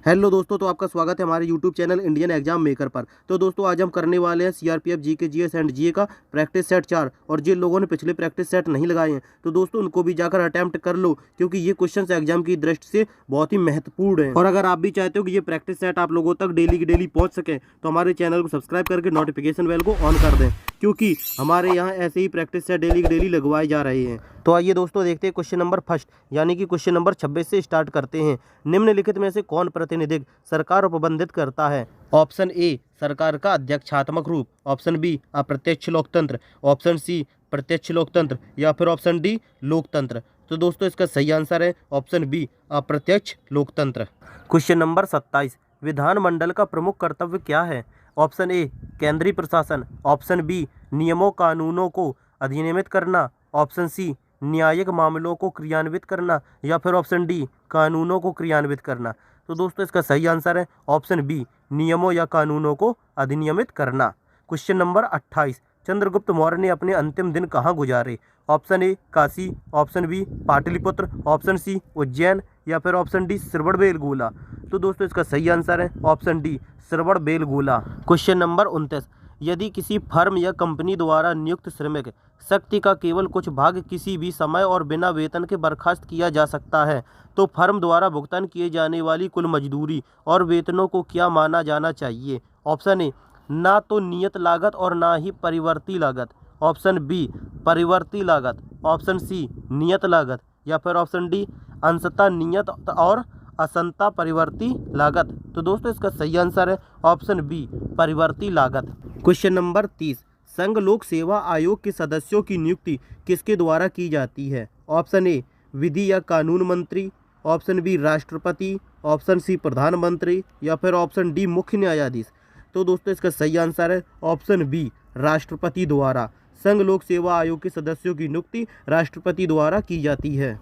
Hello दोस्तों, तो आपका स्वागत है हमारे YouTube channel Indian exam maker पर। तो दोस्तों आज हम करने वाले हैं सीआरपीएफ जीके जीएस एंड जीए का प्रैक्टिस सेट 4। और जिन लोगों ने पिछले प्रैक्टिस सेट नहीं लगाए हैं तो दोस्तों उनको भी जाकर अटेम्प्ट कर लो, क्योंकि ये क्वेश्चन एग्जाम की दृष्टि से बहुत ही महत्वपूर्ण है। और अगर आप भी चाहते हो कि ये प्रैक्टिस सेट आप लोगों तक डेली की डेली पहुँच सके तो हमारे चैनल को सब्सक्राइब करके नोटिफिकेशन बेल को ऑन कर दें, क्योंकि हमारे यहाँ ऐसे ही प्रैक्टिस सेट डेली की डेली लगवाए जा रहे हैं। तो आइए दोस्तों देखते हैं क्वेश्चन नंबर फर्स्ट, यानी कि क्वेश्चन नंबर 26 से स्टार्ट करते हैं। निम्नलिखित में से कौन प्रातिनिधिक सरकार प्रबंधित करता है? ऑप्शन ए सरकार का अध्यक्षात्मक रूप, ऑप्शन बी अप्रत्यक्ष लोकतंत्र, ऑप्शन सी प्रत्यक्ष लोकतंत्र, या फिर ऑप्शन डी लोकतंत्र। तो दोस्तों इसका सही आंसर है ऑप्शन बी अप्रत्यक्ष लोकतंत्र। क्वेश्चन नंबर 27, विधानमंडल का प्रमुख कर्तव्य क्या है? ऑप्शन ए केंद्रीय प्रशासन, ऑप्शन बी नियमों कानूनों को अधिनियमित करना, ऑप्शन सी न्यायिक मामलों को क्रियान्वित करना, या फिर ऑप्शन डी कानूनों को क्रियान्वित करना। तो दोस्तों इसका सही आंसर है ऑप्शन बी नियमों या कानूनों को अधिनियमित करना। क्वेश्चन नंबर 28, चंद्रगुप्त मौर्य ने अपने अंतिम दिन कहाँ गुजारे? Option A Kashi, option B Pataliputra, option C Ujjain, या फिर ऑप्शन डी श्रवणबेलगोला। तो दोस्तों इसका सही आंसर है option D Shravanabelagola. Question number 29, यदि किसी फर्म या कंपनी द्वारा नियुक्त श्रमिक शक्ति का केवल कुछ भाग किसी भी समय और बिना वेतन के बर्खास्त किया जा सकता है, तो फर्म द्वारा भुगतान किए जाने वाली कुल मजदूरी और वेतनों को क्या माना जाना चाहिए? ऑप्शन ए ना तो नियत लागत और ना ही परिवर्ती लागत, ऑप्शन बी परिवर्ती लागत, ऑप्शन सी नियत लागत, या फिर ऑप्शन डी अंशतः नियत और असंता परिवर्ती लागत। तो दोस्तों इसका सही आंसर है ऑप्शन बी परिवर्ती लागत। क्वेश्चन नंबर 30, संघ लोक सेवा आयोग के सदस्यों की नियुक्ति किसके द्वारा की जाती है? ऑप्शन ए विधि या कानून मंत्री, ऑप्शन बी राष्ट्रपति, ऑप्शन सी प्रधानमंत्री, या फिर ऑप्शन डी मुख्य न्यायाधीश। तो दोस्तों इसका सही आंसर है ऑप्शन बी राष्ट्रपति द्वारा। संघ लोक सेवा आयोग के सदस्यों की नियुक्ति राष्ट्रपति द्वारा की जाती है।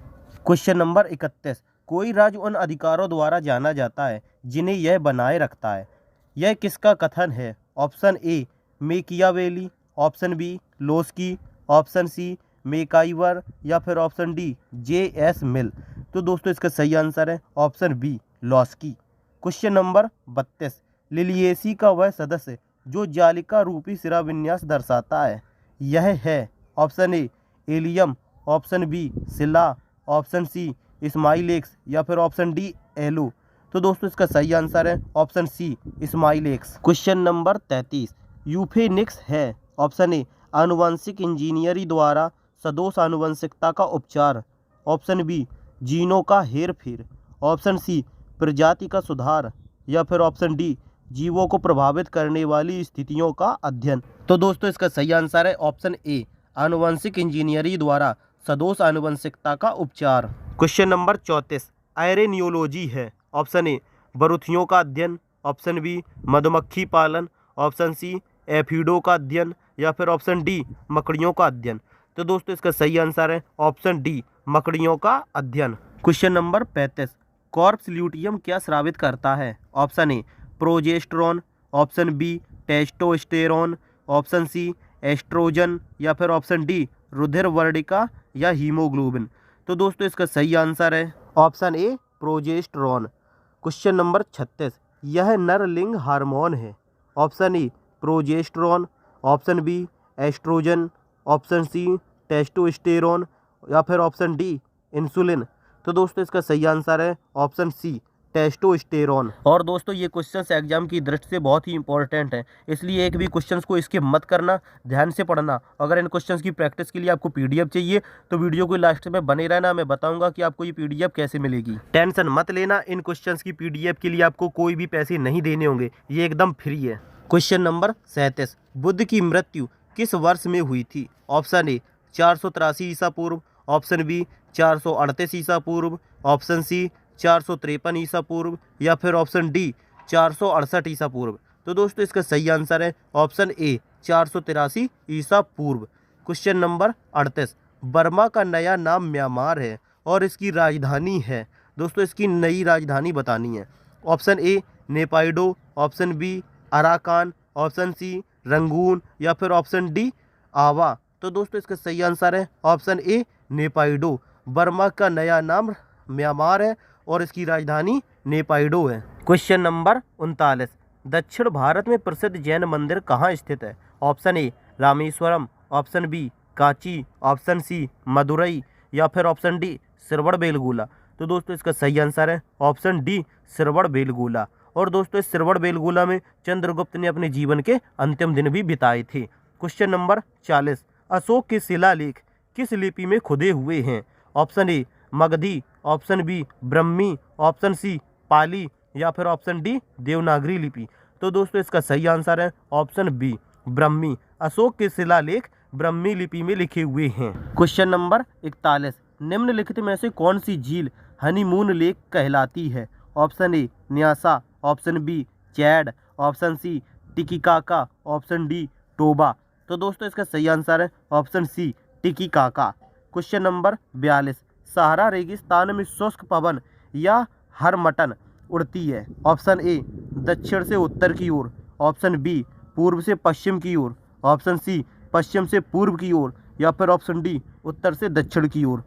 क्वेश्चन नंबर 31, कोई राज्य उन अधिकारों द्वारा जाना जाता है जिन्हें यह बनाए रखता है, यह किसका कथन है? Option A Machiavelli, option B Laski, option C MacIver, या फिर ऑप्शन डी जे.एस. मिल। तो दोस्तों इसका सही आंसर है option B Laski. Question number 32, Liliaceae का वह सदस्य जो जालिका रूपी शिराविन्यास दर्शाता है, यह है? Option A allium, option B Scilla, option C Smilax, या फिर ऑप्शन डी एलो। तो दोस्तों इसका सही आंसर है ऑप्शन सी इस्माइलेक्स। क्वेश्चन नंबर 33, यूफेनिक्स है? ऑप्शन ए आनुवंशिक इंजीनियरी द्वारा सदोष आनुवंशिकता का उपचार, ऑप्शन बी जीनों का हेरफेर, ऑप्शन सी प्रजाति का सुधार, या फिर ऑप्शन डी जीवों को प्रभावित करने वाली स्थितियों का अध्ययन। तो दोस्तों इसका सही आंसर है ऑप्शन ए आनुवंशिक इंजीनियरी द्वारा सदोष आनुवंशिकता का उपचार। क्वेश्चन नंबर 34, एरेनियोलॉजी है? ऑप्शन ए बरुथियों का अध्ययन, ऑप्शन बी मधुमक्खी पालन, ऑप्शन सी एफिडो का अध्ययन, या फिर ऑप्शन डी मकड़ियों का अध्ययन। तो दोस्तों इसका सही आंसर है ऑप्शन डी मकड़ियों का अध्ययन। क्वेश्चन नंबर 35, कॉर्पस ल्यूटियम क्या स्रावित करता है? Option A progesterone, option B testosterone, option C oestrogen, या फिर ऑप्शन डी रुधिर वर्णिका या हीमोग्लोबिन। तो दोस्तों इसका सही आंसर है option A progesterone. Question number 36, यह नर लिंग हार्मोन है? Option A progesterone, option B oestrogen, option C testosterone, या फिर ऑप्शन डी इंसुलिन। तो दोस्तों इसका सही आंसर है ऑप्शन सी टेस्टोस्टेरोन। और दोस्तों ये क्वेश्चंस एग्जाम की दृष्टि से बहुत ही इंपॉर्टेंट हैं, इसलिए एक भी क्वेश्चंस को इसके मत करना, ध्यान से पढ़ना। अगर इन क्वेश्चंस की प्रैक्टिस के लिए आपको पीडीएफ चाहिए तो वीडियो को लास्ट में बने रहना, मैं बताऊंगा कि आपको ये पीडीएफ कैसे मिलेगी। टेंशन मत लेना, इन क्वेश्चंस की पीडीएफ के लिए आपको कोई भी पैसे नहीं देने होंगे, ये एकदम फ्री है। क्वेश्चन नंबर 37, बुद्ध की मृत्यु किस वर्ष में हुई थी? ऑप्शन ए 483 ईसा पूर्व, ऑप्शन बी 438 ईसा पूर्व, ऑप्शन सी 453 ईसा पूर्व, या फिर ऑप्शन डी 468 ईसा पूर्व। तो दोस्तों इसका सही आंसर है ऑप्शन ए 483 ईसा पूर्व। क्वेश्चन नंबर 38, बर्मा का नया नाम म्यांमार है और इसकी राजधानी है? दोस्तों इसकी नई राजधानी बतानी है। Option A Naypyidaw, option B Arakan, option C Rangoon, या फिर ऑप्शन डी आवा। तो दोस्तों इसका सही आंसर है ऑप्शन ए नेपाइडो। बर्मा का नया नाम म्यांमार है और इसकी राजधानी नेपाइडो है। क्वेश्चन नंबर 39, दक्षिण भारत में प्रसिद्ध जैन मंदिर कहाँ स्थित है? Option A Rameswaram, option B Kanchi, option C Madurai या फिर ऑप्शन डी श्रवणबेलगोला। तो दोस्तों इसका सही आंसर है ऑप्शन डी श्रवणबेलगोला। और दोस्तों इस श्रवणबेलगोला में चंद्रगुप्त ने अपने जीवन के अंतिम दिन भी बिताए थे। क्वेश्चन नंबर 40, अशोक के शिलालेख किस लिपि में खुदे हुए हैं? Option A Magadhi, option B Brahmi, option C Pali या फिर ऑप्शन डी देवनागरी लिपि। तो दोस्तों इसका सही आंसर है ऑप्शन बी ब्रह्मी। अशोक के शिलालेख ब्रह्मी लिपि में लिखे हुए हैं। क्वेश्चन नंबर 41, निम्नलिखित में से कौन सी झील हनीमून लेक कहलाती है? Option A Nyasa, option B Chad, option C Titicaca, option D Toba. तो दोस्तों इसका सही आंसर है option C Titicaca. Question number 42, Sahara रेगिस्तान में शुष्क पवन या हरमटन उड़ती है? ऑप्शन ए दक्षिण से उत्तर की ओर, ऑप्शन बी पूर्व से पश्चिम की ओर, ऑप्शन सी पश्चिम से पूर्व की ओर या फिर ऑप्शन डी उत्तर से दक्षिण की ओर।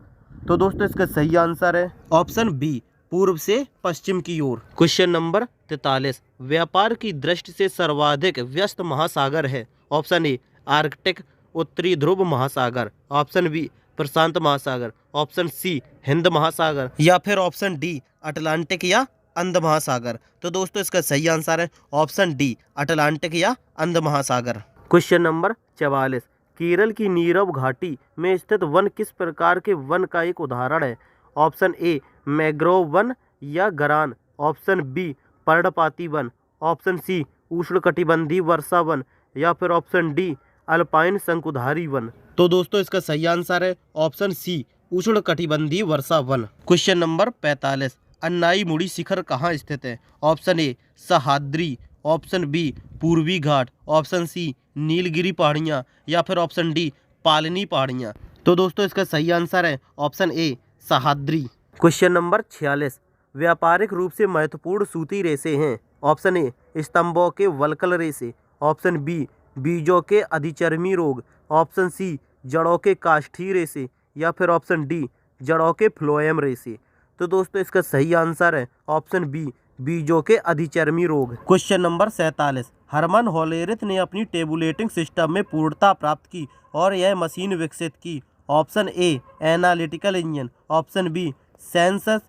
तो दोस्तों इसका सही आंसर है ऑप्शन बी पूर्व से पश्चिम की ओर। क्वेश्चन नंबर 43, व्यापार की दृष्टि से सर्वाधिक व्यस्त महासागर है? ऑप्शन ए आर्कटिक उत्तरी ध्रुव महासागर, ऑप्शन बी प्रशांत महासागर, ऑप्शन सी हिंद महासागर या फिर ऑप्शन डी अटलांटिक या अंध महासागर। तो दोस्तों इसका सही आंसर है ऑप्शन डी अटलांटिक या अंध महासागर। क्वेश्चन नंबर 44, केरल की नीरव घाटी में स्थित वन किस प्रकार के वन का एक उदाहरण है? ऑप्शन ए मैंग्रोव वन या गरान, ऑप्शन बी पर्णपाती वन, ऑप्शन सी उष्णकटिबंधीय वर्षा वन या फिर ऑप्शन डी अल्पाइन शंकुधारी वन। तो दोस्तों इसका सही आंसर है ऑप्शन सी उष्णकटिबंधीय वर्षा वन। क्वेश्चन नंबर 45, अन्नाईमुड़ी शिखर कहाँ स्थित है? Option A Sahyadri, option B पूर्वी घाट, ऑप्शन सी नीलगिरी पहाड़ियाँ या फिर ऑप्शन डी पालनी पहाड़ियाँ। तो दोस्तों इसका सही आंसर है option A Sahyadri. Question number 46, व्यापारिक रूप से महत्वपूर्ण सूती रेशे हैं? ऑप्शन ए स्तंभों के वल्कल रेशे, ऑप्शन बी बीजों के अधिचर्मी रोग, ऑप्शन सी जड़ों के काष्ठी रेशे या फिर ऑप्शन डी जड़ों के फ्लोएम रेशे। तो दोस्तों इसका सही आंसर है ऑप्शन बी बीजों के अधिचर्मी रोग। क्वेश्चन नंबर 47, हरमन होलेरिथ ने अपनी टेबुलेटिंग सिस्टम में पूर्णता प्राप्त की और यह मशीन विकसित की? Option A analytical engine, option B census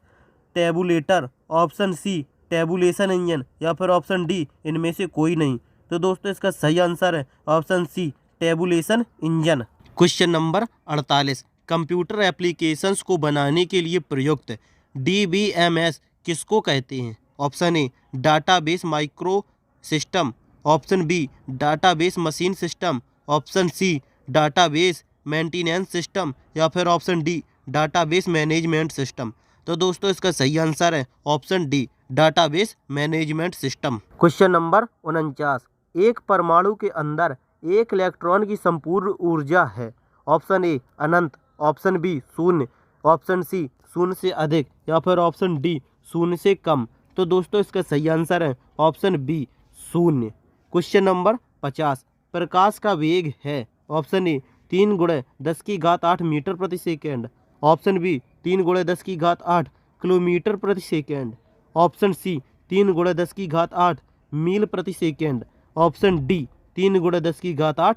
tabulator, option C tabulation engine या फिर ऑप्शन डी इनमें से कोई नहीं। तो दोस्तों इसका सही आंसर है option C tabulation engine. Question number 48, computer applications को बनाने के लिए प्रयुक्त DBMS किसको कहते हैं? Option A database micro system, option B database machine system, option C database maintenance system या फिर option D database management system. तो दोस्तों इसका सही आंसर है option D database management system. Question number 49, एक परमाणु के अंदर एक इलेक्ट्रॉन की संपूर्ण ऊर्जा है? ऑप्शन ए अनंत, ऑप्शन बी शून्य, ऑप्शन सी शून्य से अधिक या फिर ऑप्शन डी शून्य से कम। तो दोस्तों इसका सही आंसर है ऑप्शन बी शून्य। क्वेश्चन नंबर 50, प्रकाश का वेग है? ऑप्शन ए 3 × 10⁸ मीटर प्रति सेकेंड, ऑप्शन बी 3 × 10⁸ किलोमीटर प्रति सेकेंड, ऑप्शन सी 3 × 10⁸ मील प्रति सेकेंड, ऑप्शन डी 3 × 10⁸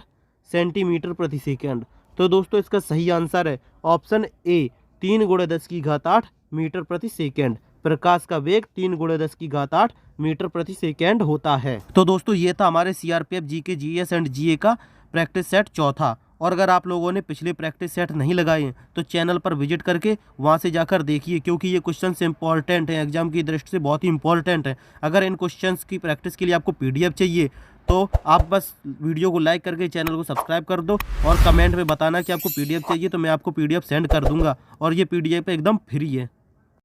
सेंटीमीटर प्रति सेकेंड। तो दोस्तों इसका सही आंसर है ऑप्शन ए 3 × 10⁸ मीटर प्रति सेकेंड। प्रकाश का वेग 3 × 10⁸ मीटर प्रति सेकेंड होता है। तो दोस्तों ये था हमारे CRPF GK GS and GA का प्रैक्टिस सेट चौथा। और अगर आप लोगों ने पिछले प्रैक्टिस सेट नहीं लगाए हैं तो चैनल पर विजिट करके वहां से जाकर देखिए, क्योंकि ये क्वेश्चन इंपॉर्टेंट है, एग्जाम की दृष्टि से बहुत ही इंपॉर्टेंट है। अगर इन क्वेश्चंस की प्रैक्टिस के लिए आपको PDF चाहिए तो आप बस वीडियो को लाइक करके चैनल को सब्सक्राइब कर दो और कमेंट में बताना कि आपको PDF चाहिए, तो मैं आपको PDF सेंड कर दूंगा और ये PDF एकदम फ्री है।